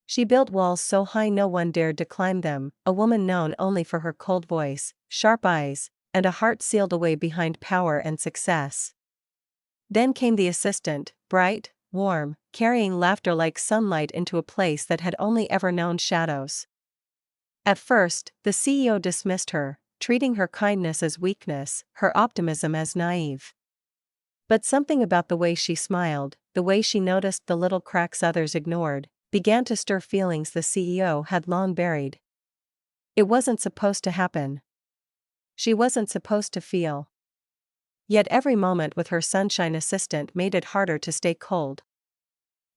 She built walls so high no one dared to climb them, a woman known only for her cold voice, sharp eyes, and a heart sealed away behind power and success. Then came the assistant, bright, warm, carrying laughter like sunlight into a place that had only ever known shadows. At first, the CEO dismissed her, treating her kindness as weakness, her optimism as naive. But something about the way she smiled, the way she noticed the little cracks others ignored, began to stir feelings the CEO had long buried. It wasn't supposed to happen. She wasn't supposed to feel. Yet every moment with her sunshine assistant made it harder to stay cold.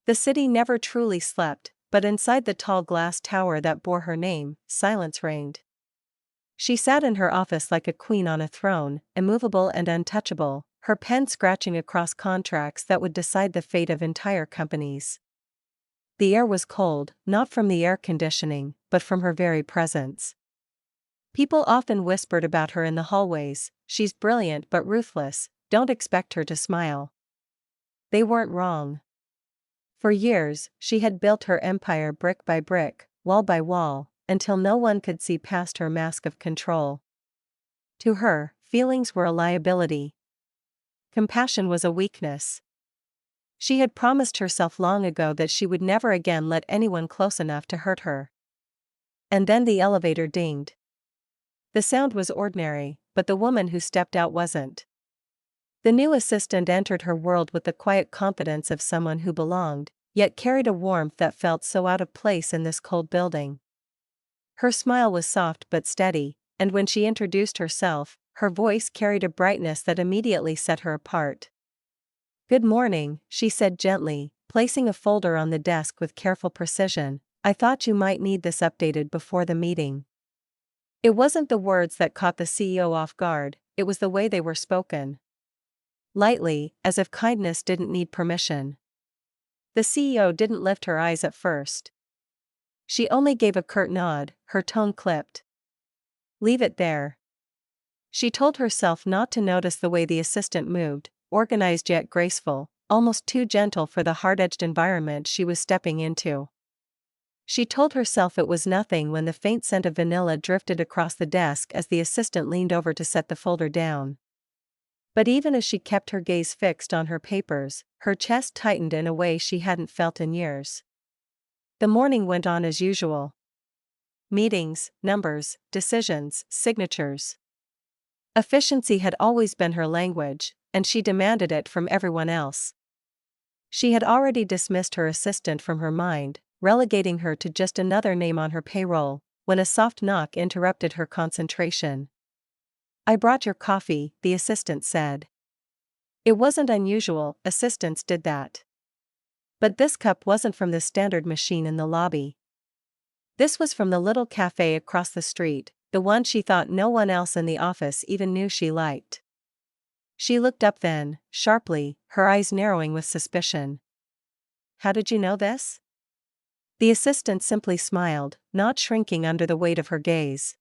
The city never truly slept, but inside the tall glass tower that bore her name, silence reigned. She sat in her office like a queen on a throne, immovable and untouchable, her pen scratching across contracts that would decide the fate of entire companies. The air was cold, not from the air conditioning, but from her very presence. People often whispered about her in the hallways, "She's brilliant but ruthless, don't expect her to smile." They weren't wrong. For years, she had built her empire brick by brick, wall by wall, until no one could see past her mask of control. To her, feelings were a liability. Compassion was a weakness. She had promised herself long ago that she would never again let anyone close enough to hurt her. And then the elevator dinged. The sound was ordinary, but the woman who stepped out wasn't. The new assistant entered her world with the quiet confidence of someone who belonged, yet carried a warmth that felt so out of place in this cold building. Her smile was soft but steady, and when she introduced herself, her voice carried a brightness that immediately set her apart. "Good morning," she said gently, placing a folder on the desk with careful precision. "I thought you might need this updated before the meeting." It wasn't the words that caught the CEO off guard, it was the way they were spoken. Lightly, as if kindness didn't need permission. The CEO didn't lift her eyes at first. She only gave a curt nod, her tone clipped. "Leave it there." She told herself not to notice the way the assistant moved, organized yet graceful, almost too gentle for the hard-edged environment she was stepping into. She told herself it was nothing when the faint scent of vanilla drifted across the desk as the assistant leaned over to set the folder down. But even as she kept her gaze fixed on her papers, her chest tightened in a way she hadn't felt in years. The morning went on as usual. Meetings, numbers, decisions, signatures. Efficiency had always been her language, and she demanded it from everyone else. She had already dismissed her assistant from her mind, relegating her to just another name on her payroll, when a soft knock interrupted her concentration. "I brought your coffee," the assistant said. It wasn't unusual, assistants did that. But this cup wasn't from the standard machine in the lobby. This was from the little cafe across the street, the one she thought no one else in the office even knew she liked. She looked up then, sharply, her eyes narrowing with suspicion. "How did you know this?" The assistant simply smiled, not shrinking under the weight of her gaze.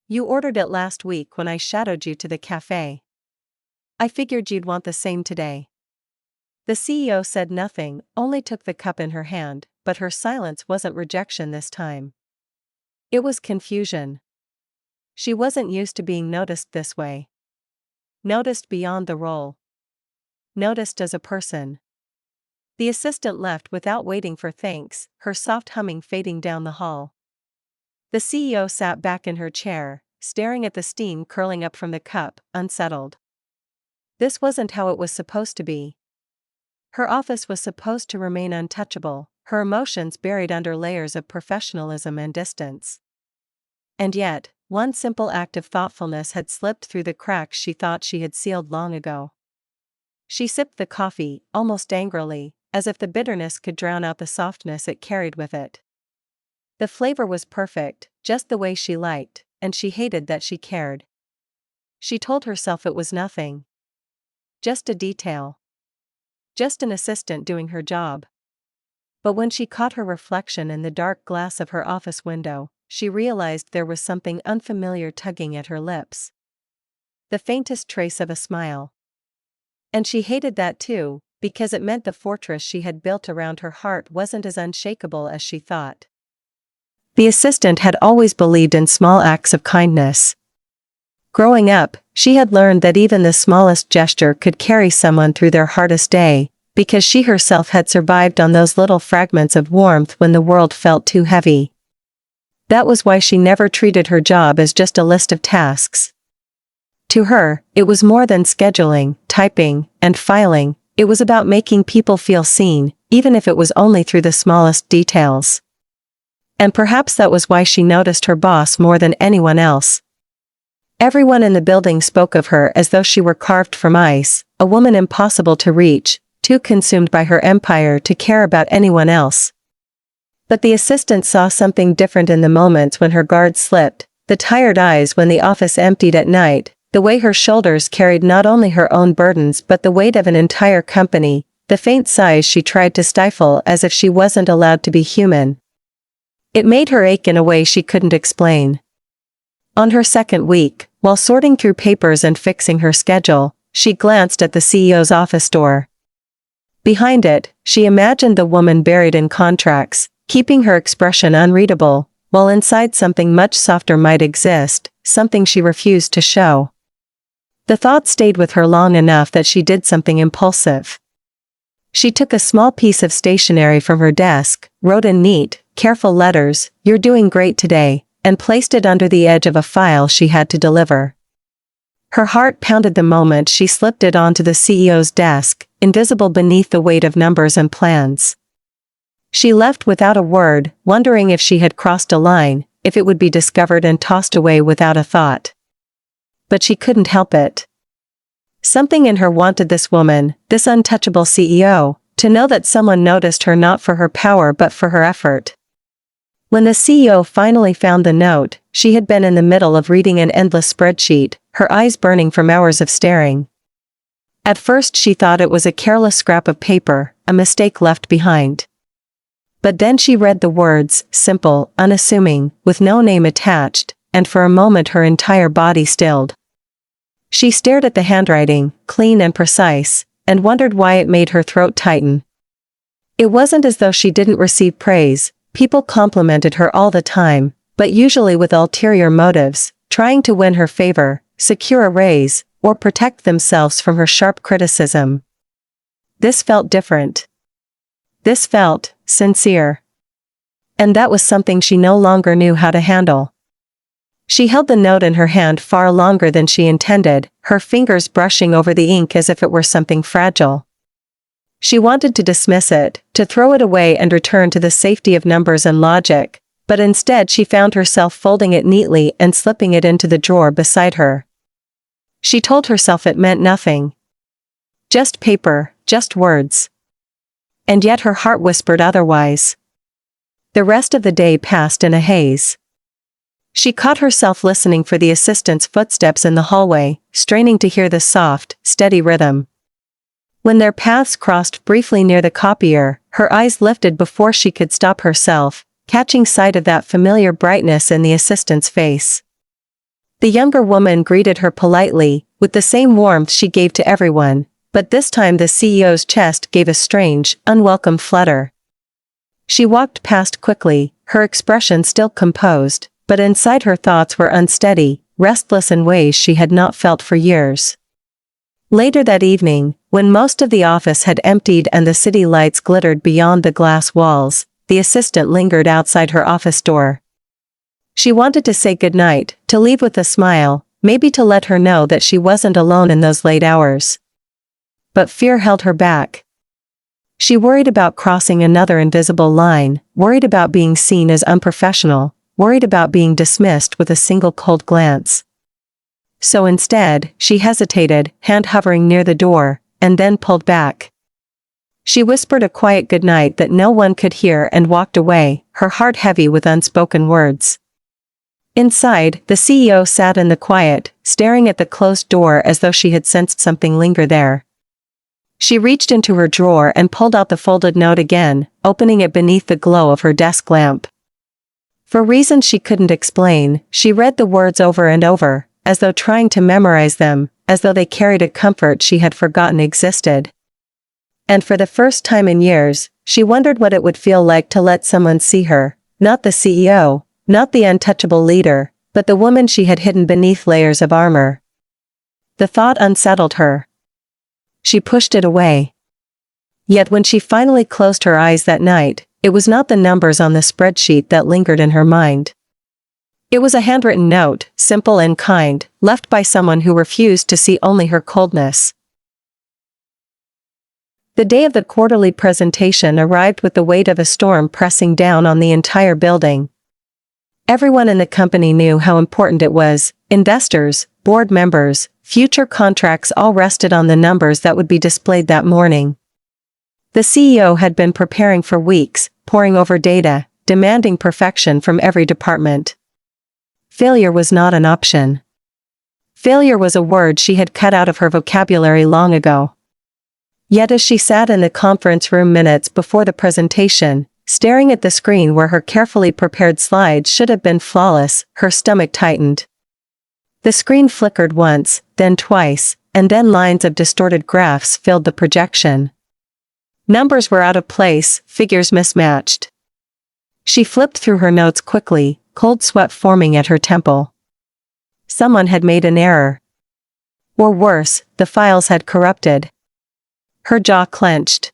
"You ordered it last week when I shadowed you to the cafe. I figured you'd want the same today." The CEO said nothing, only took the cup in her hand, but her silence wasn't rejection this time. It was confusion. She wasn't used to being noticed this way. Noticed beyond the role. Noticed as a person. The assistant left without waiting for thanks, her soft humming fading down the hall. The CEO sat back in her chair, staring at the steam curling up from the cup, unsettled. This wasn't how it was supposed to be. Her office was supposed to remain untouchable, her emotions buried under layers of professionalism and distance. And yet, one simple act of thoughtfulness had slipped through the cracks she thought she had sealed long ago. She sipped the coffee, almost angrily, as if the bitterness could drown out the softness it carried with it. The flavor was perfect, just the way she liked, and she hated that she cared. She told herself it was nothing. Just a detail. Just an assistant doing her job. But when she caught her reflection in the dark glass of her office window, she realized there was something unfamiliar tugging at her lips. The faintest trace of a smile. And she hated that too, because it meant the fortress she had built around her heart wasn't as unshakable as she thought. The assistant had always believed in small acts of kindness. Growing up, she had learned that even the smallest gesture could carry someone through their hardest day, because she herself had survived on those little fragments of warmth when the world felt too heavy. That was why she never treated her job as just a list of tasks. To her, it was more than scheduling, typing, and filing. It was about making people feel seen, even if it was only through the smallest details. And perhaps that was why she noticed her boss more than anyone else. Everyone in the building spoke of her as though she were carved from ice, a woman impossible to reach, too consumed by her empire to care about anyone else. But the assistant saw something different in the moments when her guard slipped, the tired eyes when the office emptied at night, the way her shoulders carried not only her own burdens but the weight of an entire company, the faint sighs she tried to stifle as if she wasn't allowed to be human. It made her ache in a way she couldn't explain. On her second week, while sorting through papers and fixing her schedule, she glanced at the CEO's office door. Behind it, she imagined the woman buried in contracts, keeping her expression unreadable, while inside something much softer might exist, something she refused to show. The thought stayed with her long enough that she did something impulsive. She took a small piece of stationery from her desk, wrote in neat, careful letters, "You're doing great today," and placed it under the edge of a file she had to deliver. Her heart pounded the moment she slipped it onto the CEO's desk, invisible beneath the weight of numbers and plans. She left without a word, wondering if she had crossed a line, if it would be discovered and tossed away without a thought. But she couldn't help it. Something in her wanted this woman, this untouchable CEO, to know that someone noticed her not for her power but for her effort. When the CEO finally found the note, she had been in the middle of reading an endless spreadsheet, her eyes burning from hours of staring. At first she thought it was a careless scrap of paper, a mistake left behind. But then she read the words, simple, unassuming, with no name attached, and for a moment her entire body stilled. She stared at the handwriting, clean and precise, and wondered why it made her throat tighten. It wasn't as though she didn't receive praise. People complimented her all the time, but usually with ulterior motives, trying to win her favor, secure a raise, or protect themselves from her sharp criticism. This felt different. This felt sincere. And that was something she no longer knew how to handle. She held the note in her hand far longer than she intended, her fingers brushing over the ink as if it were something fragile. She wanted to dismiss it, to throw it away and return to the safety of numbers and logic, but instead she found herself folding it neatly and slipping it into the drawer beside her. She told herself it meant nothing. Just paper, just words. And yet her heart whispered otherwise. The rest of the day passed in a haze. She caught herself listening for the assistant's footsteps in the hallway, straining to hear the soft, steady rhythm. When their paths crossed briefly near the copier, her eyes lifted before she could stop herself, catching sight of that familiar brightness in the assistant's face. The younger woman greeted her politely, with the same warmth she gave to everyone, but this time the CEO's chest gave a strange, unwelcome flutter. She walked past quickly, her expression still composed, but inside her thoughts were unsteady, restless in ways she had not felt for years. Later that evening, when most of the office had emptied and the city lights glittered beyond the glass walls, the assistant lingered outside her office door. She wanted to say goodnight, to leave with a smile, maybe to let her know that she wasn't alone in those late hours. But fear held her back. She worried about crossing another invisible line, worried about being seen as unprofessional, worried about being dismissed with a single cold glance. So instead, she hesitated, hand hovering near the door, and then pulled back. She whispered a quiet goodnight that no one could hear and walked away, her heart heavy with unspoken words. Inside, the CEO sat in the quiet, staring at the closed door as though she had sensed something linger there. She reached into her drawer and pulled out the folded note again, opening it beneath the glow of her desk lamp. For reasons she couldn't explain, she read the words over and over, as though trying to memorize them, as though they carried a comfort she had forgotten existed. And for the first time in years, she wondered what it would feel like to let someone see her, not the CEO, not the untouchable leader, but the woman she had hidden beneath layers of armor. The thought unsettled her. She pushed it away. Yet when she finally closed her eyes that night, it was not the numbers on the spreadsheet that lingered in her mind. It was a handwritten note, simple and kind, left by someone who refused to see only her coldness. The day of the quarterly presentation arrived with the weight of a storm pressing down on the entire building. Everyone in the company knew how important it was. Investors, board members, future contracts all rested on the numbers that would be displayed that morning. The CEO had been preparing for weeks, poring over data, demanding perfection from every department. Failure was not an option. Failure was a word she had cut out of her vocabulary long ago. Yet as she sat in the conference room minutes before the presentation, staring at the screen where her carefully prepared slides should have been flawless, her stomach tightened. The screen flickered once, then twice, and then lines of distorted graphs filled the projection. Numbers were out of place, figures mismatched. She flipped through her notes quickly, cold sweat forming at her temple. Someone had made an error. Or worse, the files had corrupted. Her jaw clenched.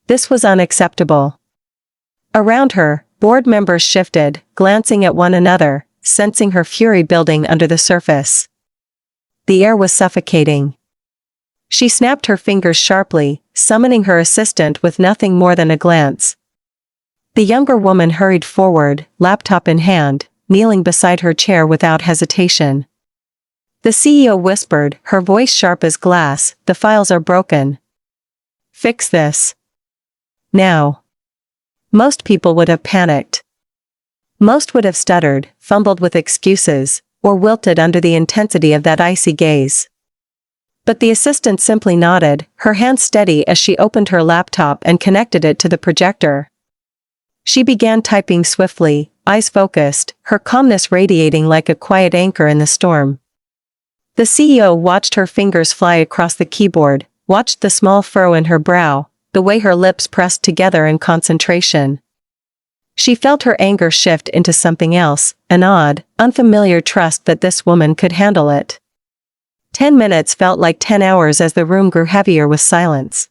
This was unacceptable. Around her, board members shifted, glancing at one another, sensing her fury building under the surface. The air was suffocating. She snapped her fingers sharply, summoning her assistant with nothing more than a glance. The younger woman hurried forward, laptop in hand, kneeling beside her chair without hesitation. The CEO whispered, her voice sharp as glass, "The files are broken. Fix this. Now." Most people would have panicked. Most would have stuttered, fumbled with excuses, or wilted under the intensity of that icy gaze. But the assistant simply nodded, her hand steady as she opened her laptop and connected it to the projector. She began typing swiftly, eyes focused, her calmness radiating like a quiet anchor in the storm. The CEO watched her fingers fly across the keyboard, watched the small furrow in her brow, the way her lips pressed together in concentration. She felt her anger shift into something else, an odd, unfamiliar trust that this woman could handle it. 10 minutes felt like 10 hours as the room grew heavier with silence.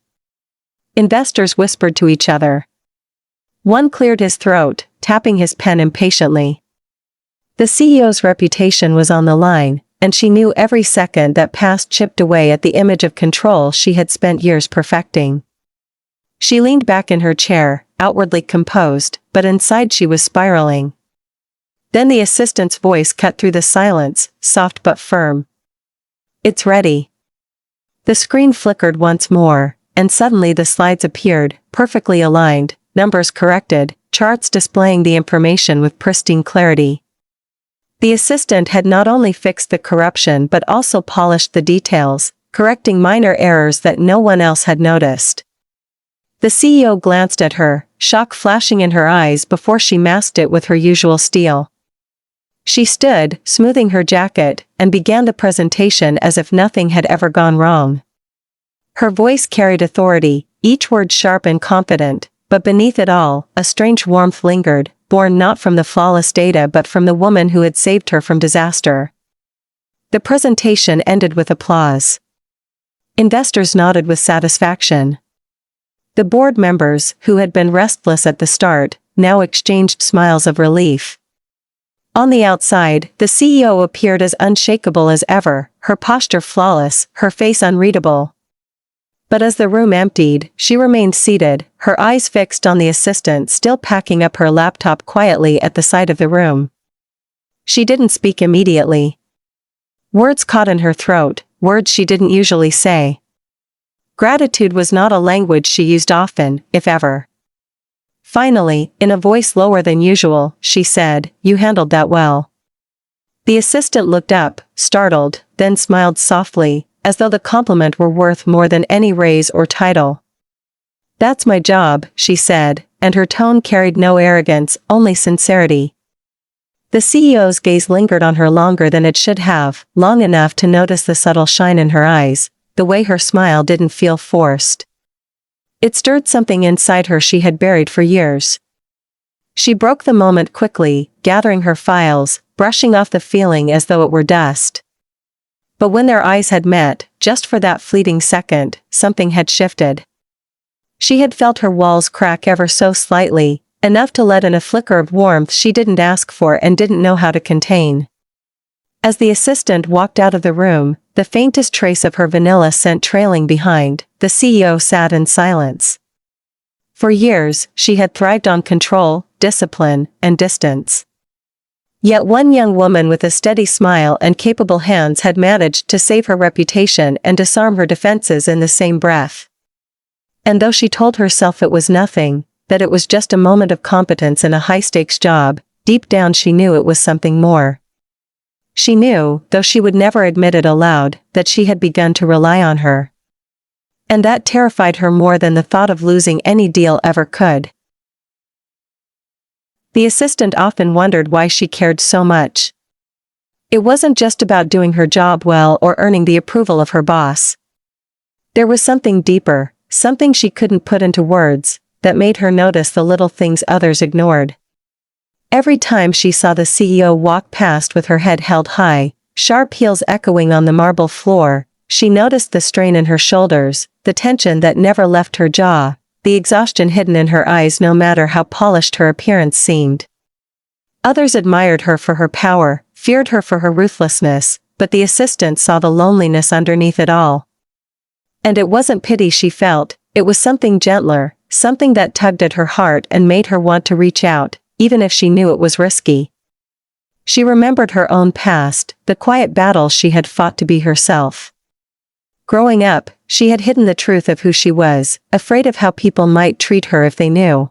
Investors whispered to each other. One cleared his throat, tapping his pen impatiently. The CEO's reputation was on the line, and she knew every second that passed chipped away at the image of control she had spent years perfecting. She leaned back in her chair, outwardly composed, but inside she was spiraling. Then the assistant's voice cut through the silence, soft but firm. "It's ready." The screen flickered once more, and suddenly the slides appeared, perfectly aligned, numbers corrected, charts displaying the information with pristine clarity. The assistant had not only fixed the corruption but also polished the details, correcting minor errors that no one else had noticed. The CEO glanced at her, shock flashing in her eyes before she masked it with her usual steel. She stood, smoothing her jacket, and began the presentation as if nothing had ever gone wrong. Her voice carried authority, each word sharp and confident, but beneath it all, a strange warmth lingered, born not from the flawless data but from the woman who had saved her from disaster. The presentation ended with applause. Investors nodded with satisfaction. The board members, who had been restless at the start, now exchanged smiles of relief. On the outside, the CEO appeared as unshakable as ever, her posture flawless, her face unreadable. But as the room emptied, she remained seated, her eyes fixed on the assistant still packing up her laptop quietly at the side of the room. She didn't speak immediately. Words caught in her throat, words she didn't usually say. Gratitude was not a language she used often, if ever. Finally, in a voice lower than usual, she said, "You handled that well." The assistant looked up, startled, then smiled softly, as though the compliment were worth more than any raise or title. "That's my job," she said, and her tone carried no arrogance, only sincerity. The CEO's gaze lingered on her longer than it should have, long enough to notice the subtle shine in her eyes, the way her smile didn't feel forced. It stirred something inside her she had buried for years. She broke the moment quickly, gathering her files, brushing off the feeling as though it were dust. But when their eyes had met, just for that fleeting second, something had shifted. She had felt her walls crack ever so slightly, enough to let in a flicker of warmth she didn't ask for and didn't know how to contain. As the assistant walked out of the room, the faintest trace of her vanilla scent trailing behind, the CEO sat in silence. For years, she had thrived on control, discipline, and distance. Yet one young woman with a steady smile and capable hands had managed to save her reputation and disarm her defenses in the same breath. And though she told herself it was nothing, that it was just a moment of competence in a high-stakes job, deep down she knew it was something more. She knew, though she would never admit it aloud, that she had begun to rely on her. And that terrified her more than the thought of losing any deal ever could. The assistant often wondered why she cared so much. It wasn't just about doing her job well or earning the approval of her boss. There was something deeper, something she couldn't put into words, that made her notice the little things others ignored. Every time she saw the CEO walk past with her head held high, sharp heels echoing on the marble floor, she noticed the strain in her shoulders, the tension that never left her jaw, the exhaustion hidden in her eyes no matter how polished her appearance seemed. Others admired her for her power, feared her for her ruthlessness, but the assistant saw the loneliness underneath it all. And it wasn't pity she felt, it was something gentler, something that tugged at her heart and made her want to reach out, even if she knew it was risky. She remembered her own past, the quiet battles she had fought to be herself. Growing up, she had hidden the truth of who she was, afraid of how people might treat her if they knew.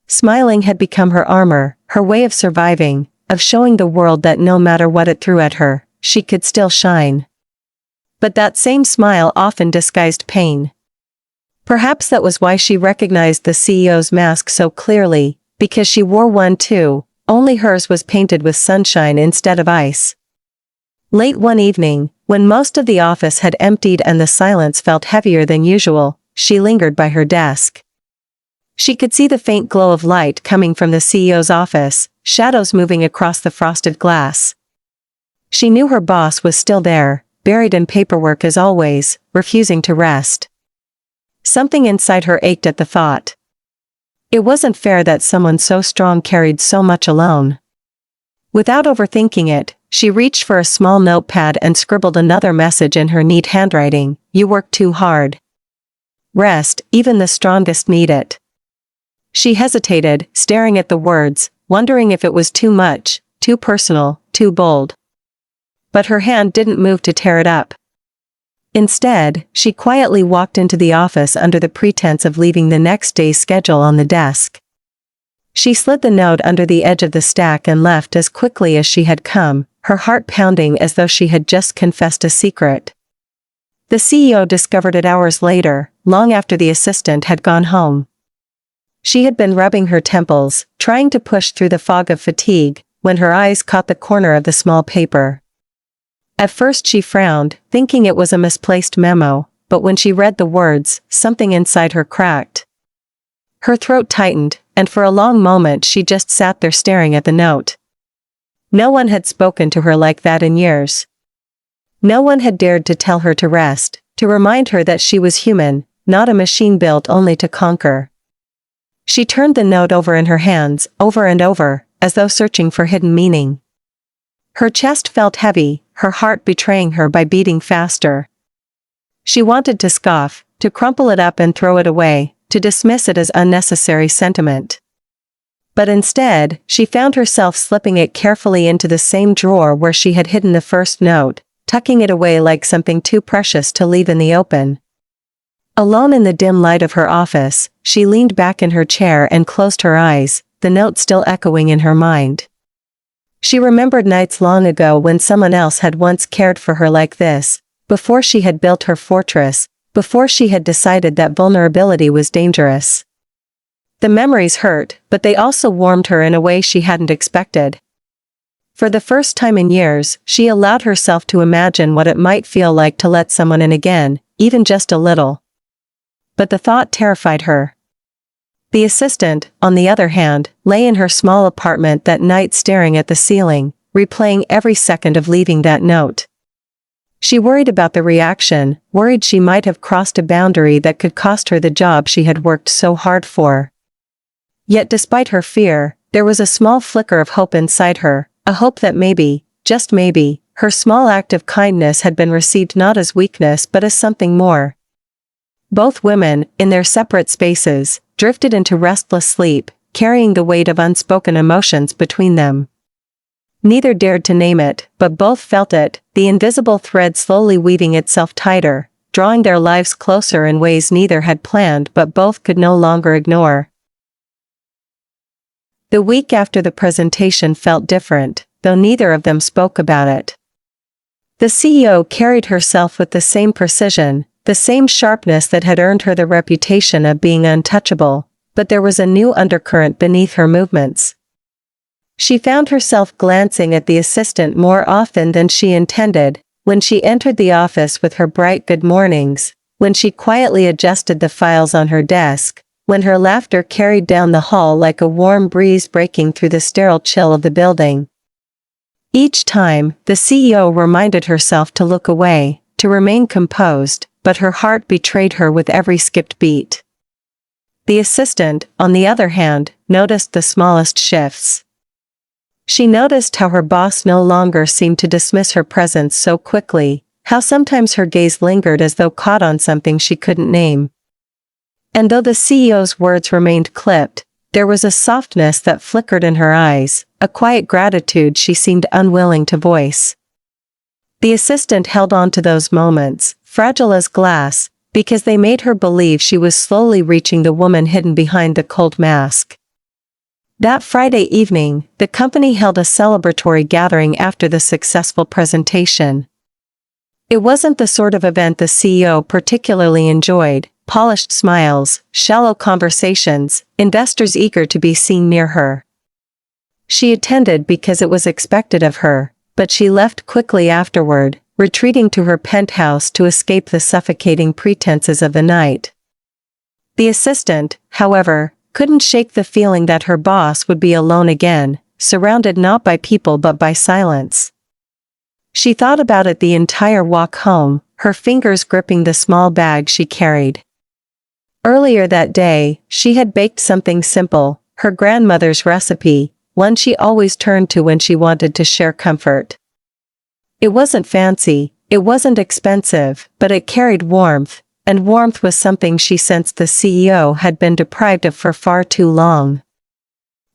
Smiling had become her armor, her way of surviving, of showing the world that no matter what it threw at her, she could still shine. But that same smile often disguised pain. Perhaps that was why she recognized the CEO's mask so clearly, because she wore one too, only hers was painted with sunshine instead of ice. Late one evening, when most of the office had emptied and the silence felt heavier than usual, she lingered by her desk. She could see the faint glow of light coming from the CEO's office, shadows moving across the frosted glass. She knew her boss was still there, buried in paperwork as always, refusing to rest. Something inside her ached at the thought. It wasn't fair that someone so strong carried so much alone. Without overthinking it, she reached for a small notepad and scribbled another message in her neat handwriting: "You work too hard. Rest, even the strongest need it." She hesitated, staring at the words, wondering if it was too much, too personal, too bold. But her hand didn't move to tear it up. Instead, she quietly walked into the office under the pretense of leaving the next day's schedule on the desk. She slid the note under the edge of the stack and left as quickly as she had come, her heart pounding as though she had just confessed a secret. The CEO discovered it hours later, long after the assistant had gone home. She had been rubbing her temples, trying to push through the fog of fatigue, when her eyes caught the corner of the small paper. At first she frowned, thinking it was a misplaced memo, but when she read the words, something inside her cracked. Her throat tightened, and for a long moment she just sat there staring at the note. No one had spoken to her like that in years. No one had dared to tell her to rest, to remind her that she was human, not a machine built only to conquer. She turned the note over in her hands, over and over, as though searching for hidden meaning. Her chest felt heavy, her heart betraying her by beating faster. She wanted to scoff, to crumple it up and throw it away, to dismiss it as unnecessary sentiment. But instead, she found herself slipping it carefully into the same drawer where she had hidden the first note, tucking it away like something too precious to leave in the open. Alone in the dim light of her office, she leaned back in her chair and closed her eyes, the note still echoing in her mind. She remembered nights long ago when someone else had once cared for her like this, before she had built her fortress, before she had decided that vulnerability was dangerous. The memories hurt, but they also warmed her in a way she hadn't expected. For the first time in years, she allowed herself to imagine what it might feel like to let someone in again, even just a little. but the thought terrified her. The assistant, on the other hand, lay in her small apartment that night staring at the ceiling, replaying every second of leaving that note. She worried about the reaction, worried she might have crossed a boundary that could cost her the job she had worked so hard for. Yet despite her fear, there was a small flicker of hope inside her, a hope that maybe, just maybe, her small act of kindness had been received not as weakness but as something more. Both women, in their separate spaces, drifted into restless sleep, carrying the weight of unspoken emotions between them. Neither dared to name it, but both felt it, the invisible thread slowly weaving itself tighter, drawing their lives closer in ways neither had planned but both could no longer ignore. The week after the presentation felt different, though neither of them spoke about it. The CEO carried herself with the same precision, the same sharpness that had earned her the reputation of being untouchable, but there was a new undercurrent beneath her movements. She found herself glancing at the assistant more often than she intended, when she entered the office with her bright good mornings, when she quietly adjusted the files on her desk, when her laughter carried down the hall like a warm breeze breaking through the sterile chill of the building. Each time, the CEO reminded herself to look away, to remain composed, but her heart betrayed her with every skipped beat. The assistant, on the other hand, noticed the smallest shifts. She noticed how her boss no longer seemed to dismiss her presence so quickly, how sometimes her gaze lingered as though caught on something she couldn't name. And though the CEO's words remained clipped, there was a softness that flickered in her eyes, a quiet gratitude she seemed unwilling to voice. The assistant held on to those moments, fragile as glass, because they made her believe she was slowly reaching the woman hidden behind the cold mask. That Friday evening, the company held a celebratory gathering after the successful presentation. It wasn't the sort of event the CEO particularly enjoyed: polished smiles, shallow conversations, investors eager to be seen near her. She attended because it was expected of her, but she left quickly afterward, retreating to her penthouse to escape the suffocating pretenses of the night. The assistant, however, couldn't shake the feeling that her boss would be alone again, surrounded not by people but by silence. She thought about it the entire walk home, her fingers gripping the small bag she carried. Earlier that day, she had baked something simple, her grandmother's recipe, one she always turned to when she wanted to share comfort. It wasn't fancy, it wasn't expensive, but it carried warmth, and warmth was something she sensed the CEO had been deprived of for far too long.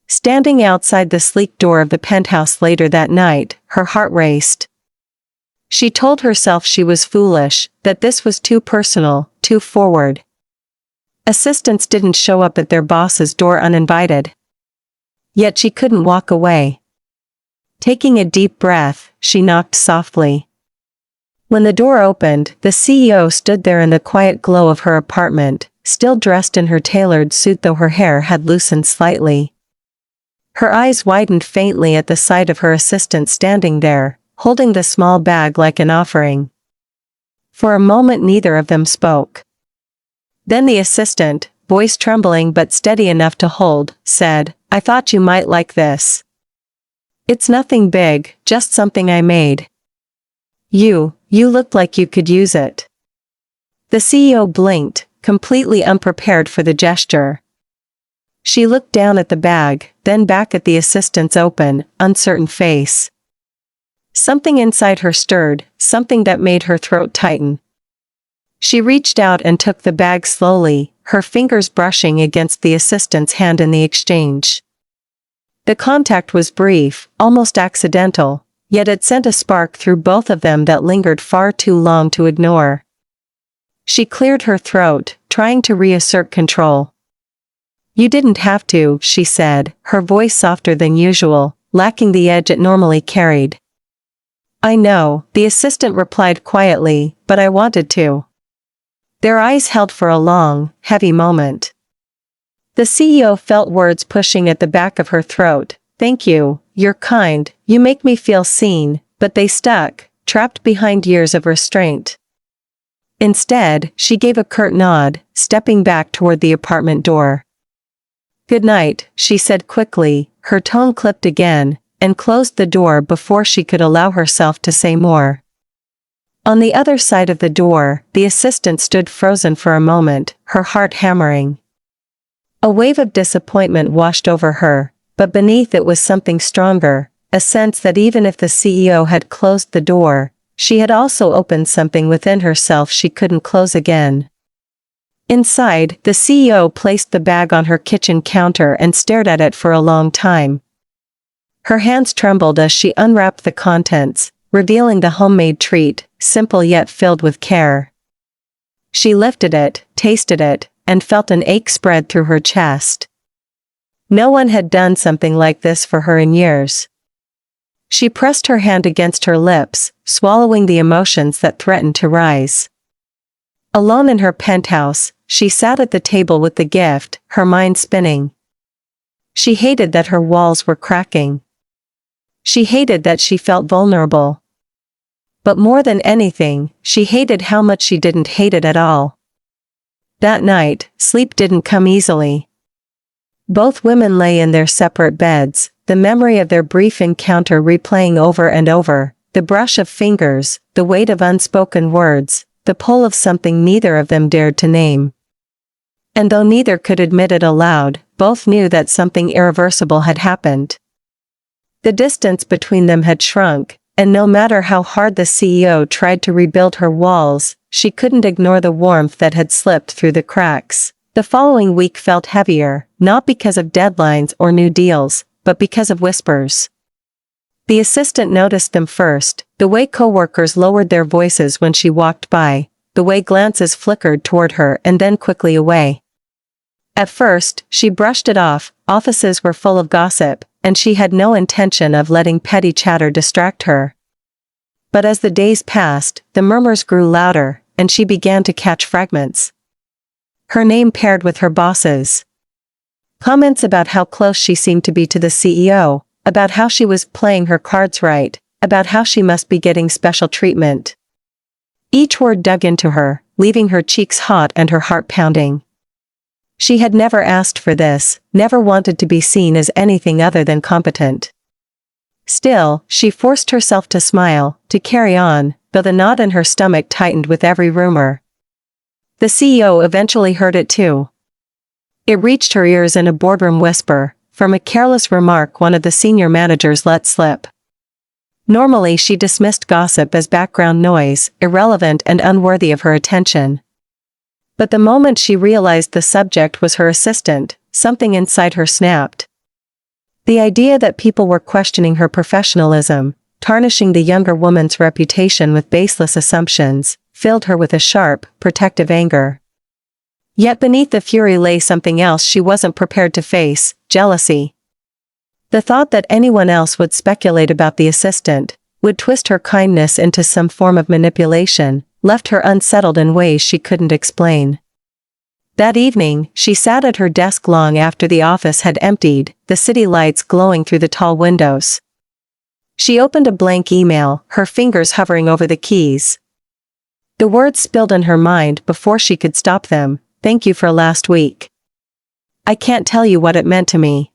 Standing outside the sleek door of the penthouse later that night, her heart raced. She told herself she was foolish, that this was too personal, too forward. Assistants didn't show up at their boss's door uninvited. Yet she couldn't walk away. Taking a deep breath, she knocked softly. When the door opened, the CEO stood there in the quiet glow of her apartment, still dressed in her tailored suit though her hair had loosened slightly. Her eyes widened faintly at the sight of her assistant standing there, holding the small bag like an offering. For a moment neither of them spoke. Then the assistant, voice trembling but steady enough to hold, said, "I thought you might like this. It's nothing big, just something I made. You looked like you could use it." The CEO blinked, completely unprepared for the gesture. She looked down at the bag, then back at the assistant's open, uncertain face. Something inside her stirred, something that made her throat tighten. She reached out and took the bag slowly, her fingers brushing against the assistant's hand in the exchange. The contact was brief, almost accidental, yet it sent a spark through both of them that lingered far too long to ignore. She cleared her throat, trying to reassert control. "You didn't have to," she said, her voice softer than usual, lacking the edge it normally carried. "I know," the assistant replied quietly, "but I wanted to." Their eyes held for a long, heavy moment. The CEO felt words pushing at the back of her throat. "Thank you, you're kind, you make me feel seen," but they stuck, trapped behind years of restraint. Instead, she gave a curt nod, stepping back toward the apartment door. "Good night," she said quickly, her tone clipped again, and closed the door before she could allow herself to say more. On the other side of the door, the assistant stood frozen for a moment, her heart hammering. A wave of disappointment washed over her, but beneath it was something stronger, a sense that even if the CEO had closed the door, she had also opened something within herself she couldn't close again. Inside, the CEO placed the bag on her kitchen counter and stared at it for a long time. Her hands trembled as she unwrapped the contents, revealing the homemade treat, simple yet filled with care. She lifted it, tasted it, and felt an ache spread through her chest. No one had done something like this for her in years. She pressed her hand against her lips, swallowing the emotions that threatened to rise. Alone in her penthouse, she sat at the table with the gift, her mind spinning. She hated that her walls were cracking. She hated that she felt vulnerable. But more than anything, she hated how much she didn't hate it at all. That night, sleep didn't come easily. Both women lay in their separate beds, the memory of their brief encounter replaying over and over, the brush of fingers, the weight of unspoken words, the pull of something neither of them dared to name. And though neither could admit it aloud, both knew that something irreversible had happened. The distance between them had shrunk, and no matter how hard the CEO tried to rebuild her walls, she couldn't ignore the warmth that had slipped through the cracks. The following week felt heavier, not because of deadlines or new deals, but because of whispers. The assistant noticed them first, the way coworkers lowered their voices when she walked by, the way glances flickered toward her and then quickly away. At first, she brushed it off, offices were full of gossip, and she had no intention of letting petty chatter distract her. But as the days passed, the murmurs grew louder, and she began to catch fragments. Her name paired with her boss's. Comments about how close she seemed to be to the CEO, about how she was playing her cards right, about how she must be getting special treatment. Each word dug into her, leaving her cheeks hot and her heart pounding. She had never asked for this, never wanted to be seen as anything other than competent. Still, she forced herself to smile, to carry on, though the knot in her stomach tightened with every rumor. The CEO eventually heard it too. It reached her ears in a boardroom whisper, from a careless remark one of the senior managers let slip. Normally she dismissed gossip as background noise, irrelevant and unworthy of her attention. But the moment she realized the subject was her assistant, something inside her snapped. The idea that people were questioning her professionalism, tarnishing the younger woman's reputation with baseless assumptions, filled her with a sharp, protective anger. Yet beneath the fury lay something else she wasn't prepared to face, jealousy. The thought that anyone else would speculate about the assistant, would twist her kindness into some form of manipulation, left her unsettled in ways she couldn't explain. That evening, she sat at her desk long after the office had emptied, the city lights glowing through the tall windows. She opened a blank email, her fingers hovering over the keys. The words spilled in her mind before she could stop them. "Thank you for last week. I can't tell you what it meant to me."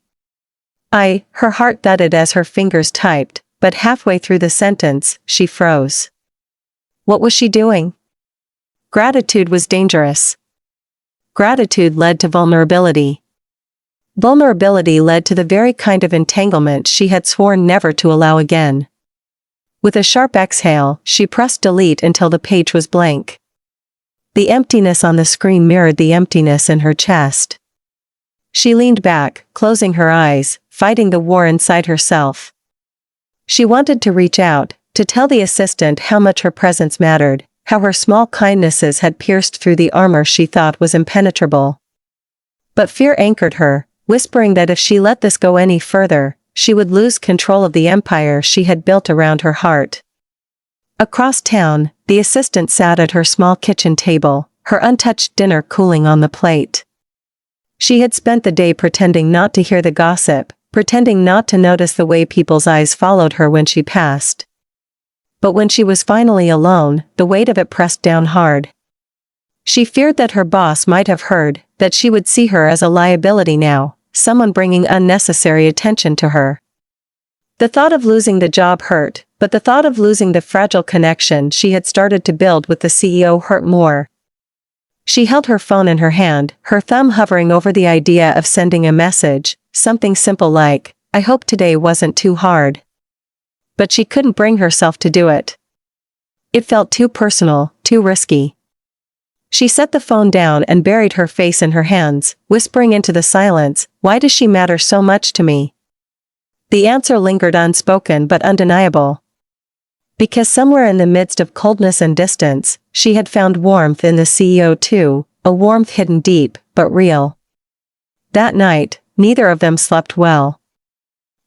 Her heart thudded as her fingers typed, but halfway through the sentence, she froze. What was she doing? Gratitude was dangerous. Gratitude led to vulnerability. Vulnerability led to the very kind of entanglement she had sworn never to allow again. With a sharp exhale, she pressed delete until the page was blank. The emptiness on the screen mirrored the emptiness in her chest. She leaned back, closing her eyes, fighting the war inside herself. She wanted to reach out, to tell the assistant how much her presence mattered, how her small kindnesses had pierced through the armor she thought was impenetrable. But fear anchored her, whispering that if she let this go any further, she would lose control of the empire she had built around her heart. Across town, the assistant sat at her small kitchen table, her untouched dinner cooling on the plate. She had spent the day pretending not to hear the gossip, pretending not to notice the way people's eyes followed her when she passed. But when she was finally alone, the weight of it pressed down hard. She feared that her boss might have heard, that she would see her as a liability now, someone bringing unnecessary attention to her. The thought of losing the job hurt, but the thought of losing the fragile connection she had started to build with the CEO hurt more. She held her phone in her hand, her thumb hovering over the idea of sending a message, something simple like, "I hope today wasn't too hard." But she couldn't bring herself to do it. It felt too personal, too risky. She set the phone down and buried her face in her hands, whispering into the silence, "Why does she matter so much to me?" The answer lingered unspoken but undeniable. Because somewhere in the midst of coldness and distance, she had found warmth in the CEO too, a warmth hidden deep, but real. That night, neither of them slept well.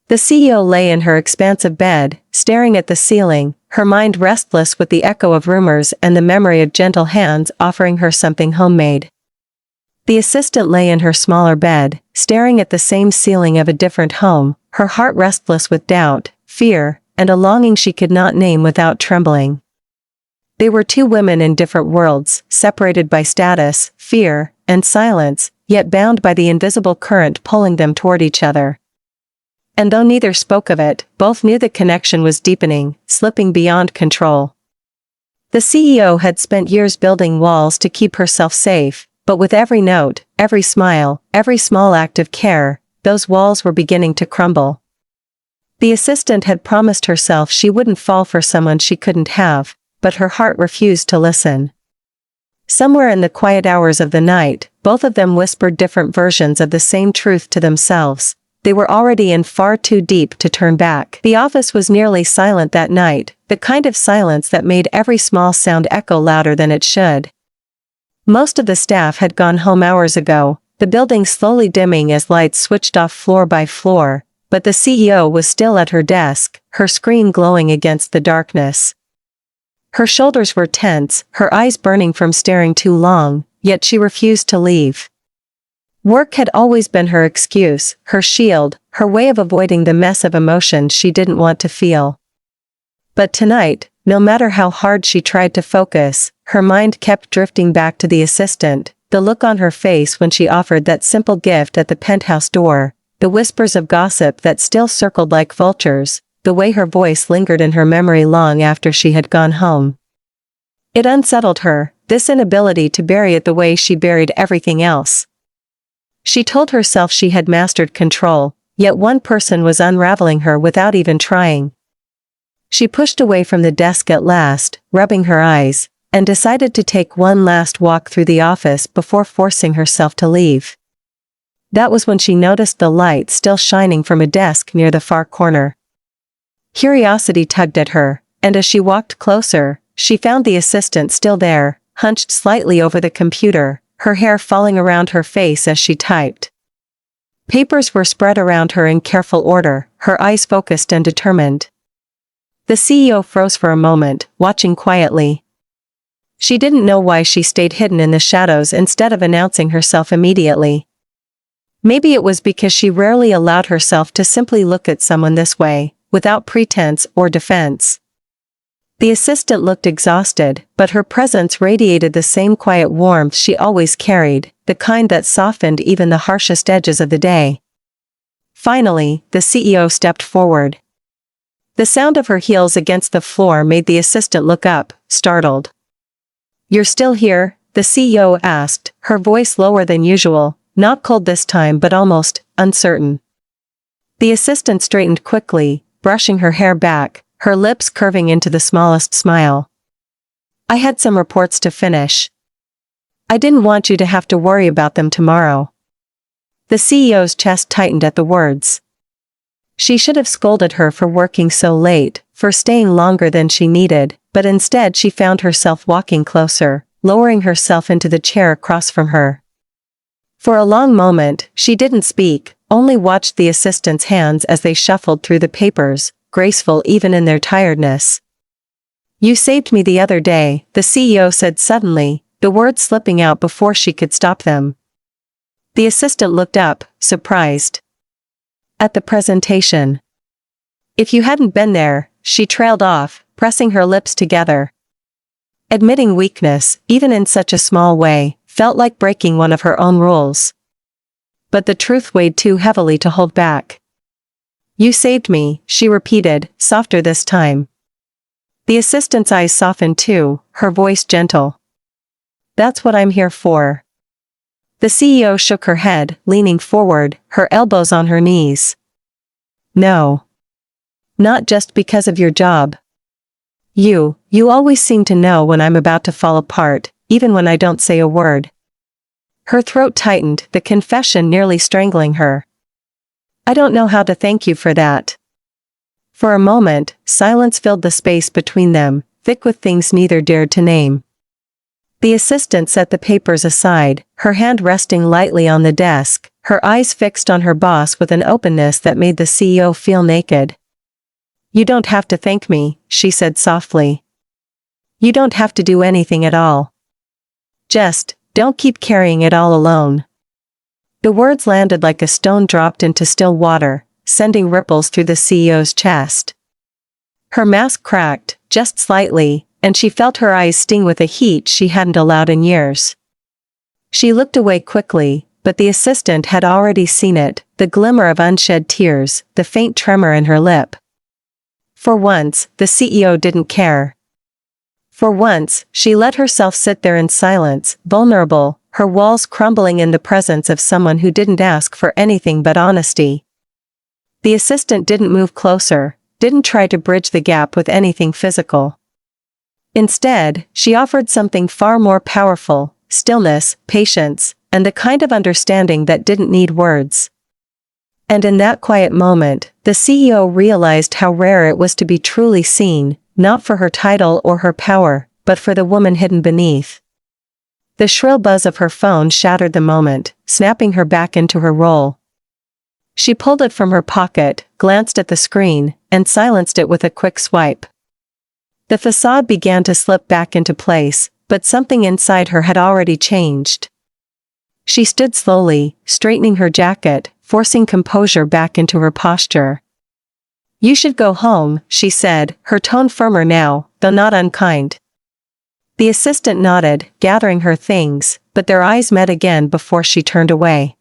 The CEO lay in her expansive bed, staring at the ceiling, her mind restless with the echo of rumors and the memory of gentle hands offering her something homemade. The assistant lay in her smaller bed, staring at the same ceiling of a different home, her heart restless with doubt, fear, and a longing she could not name without trembling. They were two women in different worlds, separated by status, fear, and silence, yet bound by the invisible current pulling them toward each other. And though neither spoke of it, both knew the connection was deepening, slipping beyond control. The CEO had spent years building walls to keep herself safe, but with every note, every smile, every small act of care, those walls were beginning to crumble. The assistant had promised herself she wouldn't fall for someone she couldn't have, but her heart refused to listen. Somewhere in the quiet hours of the night, both of them whispered different versions of the same truth to themselves. They were already in far too deep to turn back. The office was nearly silent that night, the kind of silence that made every small sound echo louder than it should. Most of the staff had gone home hours ago, the building slowly dimming as lights switched off floor by floor, but the CEO was still at her desk, her screen glowing against the darkness. Her shoulders were tense, her eyes burning from staring too long, yet she refused to leave. Work had always been her excuse, her shield, her way of avoiding the mess of emotions she didn't want to feel. But tonight, no matter how hard she tried to focus, her mind kept drifting back to the assistant, the look on her face when she offered that simple gift at the penthouse door, the whispers of gossip that still circled like vultures, the way her voice lingered in her memory long after she had gone home. It unsettled her, this inability to bury it the way she buried everything else. She told herself she had mastered control, yet one person was unraveling her without even trying. She pushed away from the desk at last, rubbing her eyes, and decided to take one last walk through the office before forcing herself to leave. That was when she noticed the light still shining from a desk near the far corner. Curiosity tugged at her, and as she walked closer, she found the assistant still there, hunched slightly over the computer, her hair falling around her face as she typed. Papers were spread around her in careful order, her eyes focused and determined. The CEO froze for a moment, watching quietly. She didn't know why she stayed hidden in the shadows instead of announcing herself immediately. Maybe it was because she rarely allowed herself to simply look at someone this way, without pretense or defense. The assistant looked exhausted, but her presence radiated the same quiet warmth she always carried, the kind that softened even the harshest edges of the day. Finally, the CEO stepped forward. The sound of her heels against the floor made the assistant look up, startled. "You're still here?" the CEO asked, her voice lower than usual, not cold this time but almost uncertain. The assistant straightened quickly, brushing her hair back, her lips curving into the smallest smile. "I had some reports to finish. I didn't want you to have to worry about them tomorrow." The CEO's chest tightened at the words. She should have scolded her for working so late, for staying longer than she needed, but instead she found herself walking closer, lowering herself into the chair across from her. For a long moment, she didn't speak, only watched the assistant's hands as they shuffled through the papers, graceful even in their tiredness. "You saved me the other day," the CEO said suddenly, the words slipping out before she could stop them. The assistant looked up, surprised. "At the presentation. If you hadn't been there," she trailed off, pressing her lips together. Admitting weakness, even in such a small way, felt like breaking one of her own rules. But the truth weighed too heavily to hold back. "You saved me," she repeated, softer this time. The assistant's eyes softened too, her voice gentle. "That's what I'm here for." The CEO shook her head, leaning forward, her elbows on her knees. "No. Not just because of your job. You always seem to know when I'm about to fall apart, even when I don't say a word." Her throat tightened, the confession nearly strangling her. "I don't know how to thank you for that." For a moment, silence filled the space between them, thick with things neither dared to name. The assistant set the papers aside, her hand resting lightly on the desk, her eyes fixed on her boss with an openness that made the CEO feel naked. "You don't have to thank me," she said softly. "You don't have to do anything at all. Just, don't keep carrying it all alone." The words landed like a stone dropped into still water, sending ripples through the CEO's chest. Her mask cracked, just slightly, and she felt her eyes sting with a heat she hadn't allowed in years. She looked away quickly, but the assistant had already seen it, the glimmer of unshed tears, the faint tremor in her lip. For once, the CEO didn't care. For once, she let herself sit there in silence, vulnerable, her walls crumbling in the presence of someone who didn't ask for anything but honesty. The assistant didn't move closer, didn't try to bridge the gap with anything physical. Instead, she offered something far more powerful: stillness, patience, and the kind of understanding that didn't need words. And in that quiet moment, the CEO realized how rare it was to be truly seen, not for her title or her power, but for the woman hidden beneath. The shrill buzz of her phone shattered the moment, snapping her back into her role. She pulled it from her pocket, glanced at the screen, and silenced it with a quick swipe. The facade began to slip back into place, but something inside her had already changed. She stood slowly, straightening her jacket, forcing composure back into her posture. "You should go home," she said, her tone firmer now, though not unkind. The assistant nodded, gathering her things, but their eyes met again before she turned away.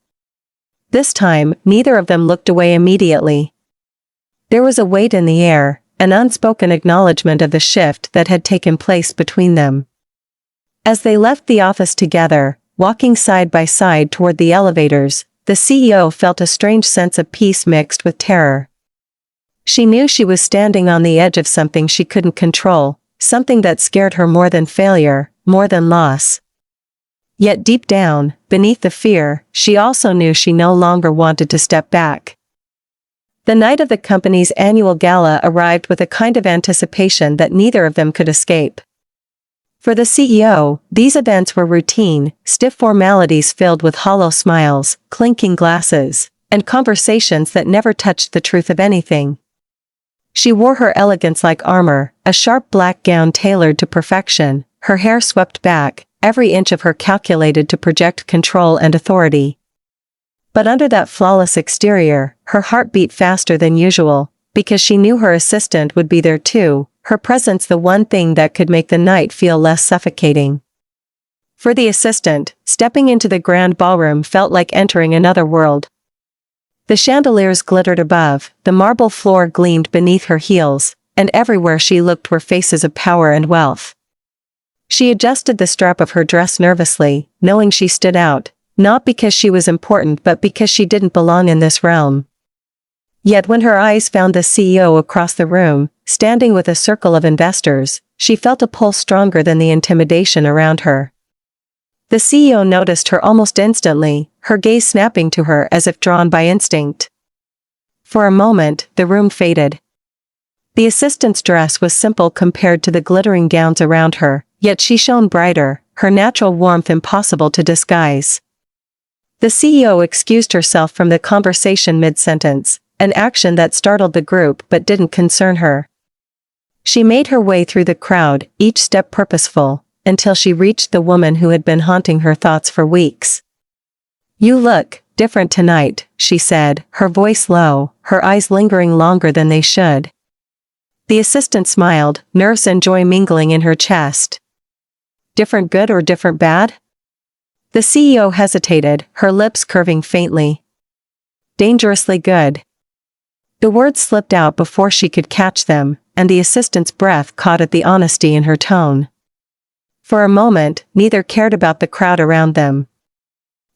This time, neither of them looked away immediately. There was a weight in the air, an unspoken acknowledgement of the shift that had taken place between them. As they left the office together, walking side by side toward the elevators, the CEO felt a strange sense of peace mixed with terror. She knew she was standing on the edge of something she couldn't control, something that scared her more than failure, more than loss. Yet deep down, beneath the fear, she also knew she no longer wanted to step back. The night of the company's annual gala arrived with a kind of anticipation that neither of them could escape. For the CEO, these events were routine, stiff formalities filled with hollow smiles, clinking glasses, and conversations that never touched the truth of anything. She wore her elegance like armor, a sharp black gown tailored to perfection, her hair swept back, every inch of her calculated to project control and authority. But under that flawless exterior, her heart beat faster than usual, because she knew her assistant would be there too, her presence the one thing that could make the night feel less suffocating. For the assistant, stepping into the grand ballroom felt like entering another world. The chandeliers glittered above, the marble floor gleamed beneath her heels, and everywhere she looked were faces of power and wealth. She adjusted the strap of her dress nervously, knowing she stood out, not because she was important but because she didn't belong in this realm. Yet when her eyes found the CEO across the room, standing with a circle of investors, she felt a pull stronger than the intimidation around her. The CEO noticed her almost instantly, her gaze snapping to her as if drawn by instinct. For a moment, the room faded. The assistant's dress was simple compared to the glittering gowns around her, yet she shone brighter, her natural warmth impossible to disguise. The CEO excused herself from the conversation mid-sentence, an action that startled the group but didn't concern her. She made her way through the crowd, each step purposeful, until she reached the woman who had been haunting her thoughts for weeks. "You look different tonight," she said, her voice low, her eyes lingering longer than they should. The assistant smiled, nerves and joy mingling in her chest. Different good or different bad? The CEO hesitated, her lips curving faintly. Dangerously good. The words slipped out before she could catch them, and the assistant's breath caught at the honesty in her tone. For a moment, neither cared about the crowd around them.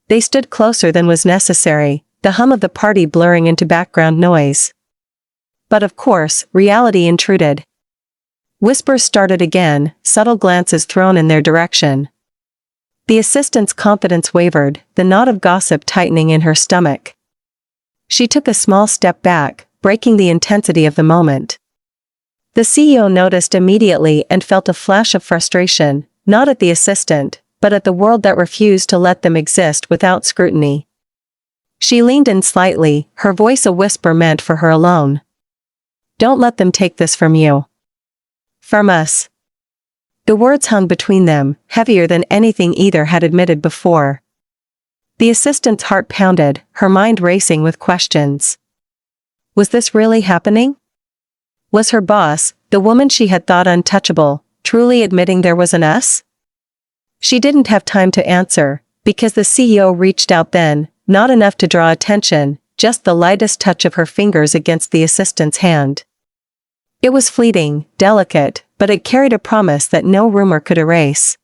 They stood closer than was necessary, the hum of the party blurring into background noise. But of course, reality intruded. Whispers started again, subtle glances thrown in their direction. The assistant's confidence wavered, the knot of gossip tightening in her stomach. She took a small step back, breaking the intensity of the moment. The CEO noticed immediately and felt a flash of frustration, not at the assistant, but at the world that refused to let them exist without scrutiny. She leaned in slightly, her voice a whisper meant for her alone. Don't let them take this from you. From us. The words hung between them, heavier than anything either had admitted before. The assistant's heart pounded, her mind racing with questions. Was this really happening? Was her boss, the woman she had thought untouchable, truly admitting there was an us? She didn't have time to answer, because the CEO reached out then, not enough to draw attention, just the lightest touch of her fingers against the assistant's hand. It was fleeting, delicate, but it carried a promise that no rumor could erase.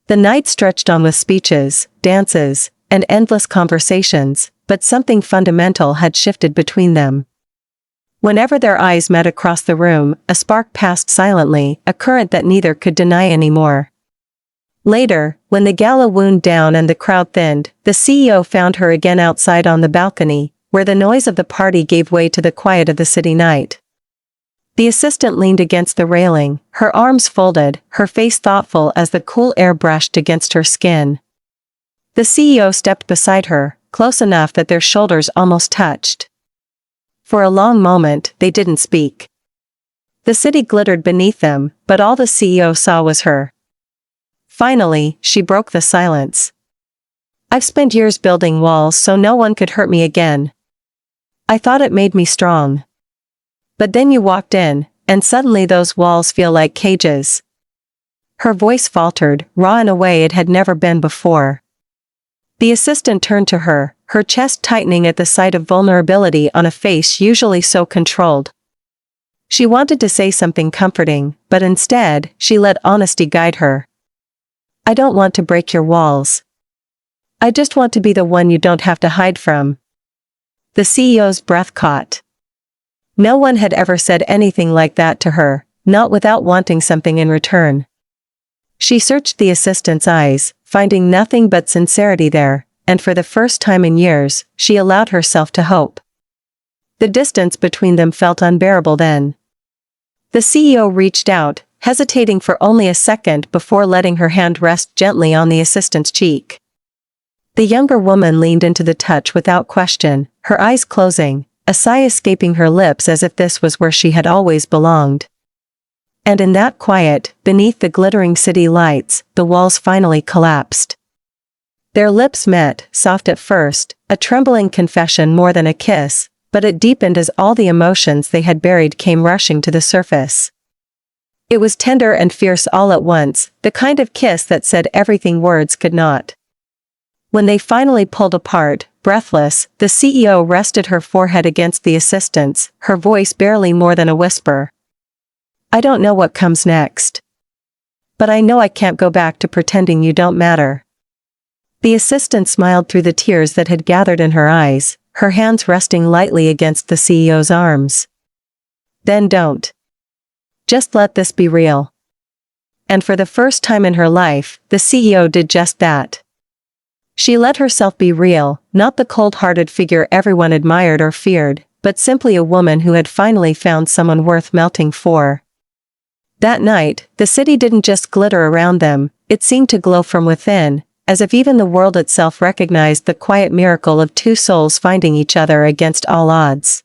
The night stretched on with speeches, dances, and endless conversations, but something fundamental had shifted between them. Whenever their eyes met across the room, a spark passed silently, a current that neither could deny anymore. Later, when the gala wound down and the crowd thinned, the CEO found her again outside on the balcony, where the noise of the party gave way to the quiet of the city night. The assistant leaned against the railing, her arms folded, her face thoughtful as the cool air brushed against her skin. The CEO stepped beside her, close enough that their shoulders almost touched. For a long moment, they didn't speak. The city glittered beneath them, but all the CEO saw was her. Finally, she broke the silence. I've spent years building walls so no one could hurt me again. I thought it made me strong. But then you walked in, and suddenly those walls feel like cages. Her voice faltered, raw in a way it had never been before. The assistant turned to her, her chest tightening at the sight of vulnerability on a face usually so controlled. She wanted to say something comforting, but instead, she let honesty guide her. I don't want to break your walls. I just want to be the one you don't have to hide from. The CEO's breath caught. No one had ever said anything like that to her, not without wanting something in return. She searched the assistant's eyes, finding nothing but sincerity there, and for the first time in years, she allowed herself to hope. The distance between them felt unbearable then. The CEO reached out, hesitating for only a second before letting her hand rest gently on the assistant's cheek. The younger woman leaned into the touch without question, her eyes closing, a sigh escaping her lips as if this was where she had always belonged. And in that quiet, beneath the glittering city lights, the walls finally collapsed. Their lips met, soft at first, a trembling confession more than a kiss, but it deepened as all the emotions they had buried came rushing to the surface. It was tender and fierce all at once, the kind of kiss that said everything words could not. When they finally pulled apart, breathless, the CEO rested her forehead against the assistant's, her voice barely more than a whisper. I don't know what comes next. But I know I can't go back to pretending you don't matter. The assistant smiled through the tears that had gathered in her eyes, her hands resting lightly against the CEO's arms. Then don't. Just let this be real. And for the first time in her life, the CEO did just that. She let herself be real, not the cold-hearted figure everyone admired or feared, but simply a woman who had finally found someone worth melting for. That night, the city didn't just glitter around them, it seemed to glow from within, as if even the world itself recognized the quiet miracle of two souls finding each other against all odds.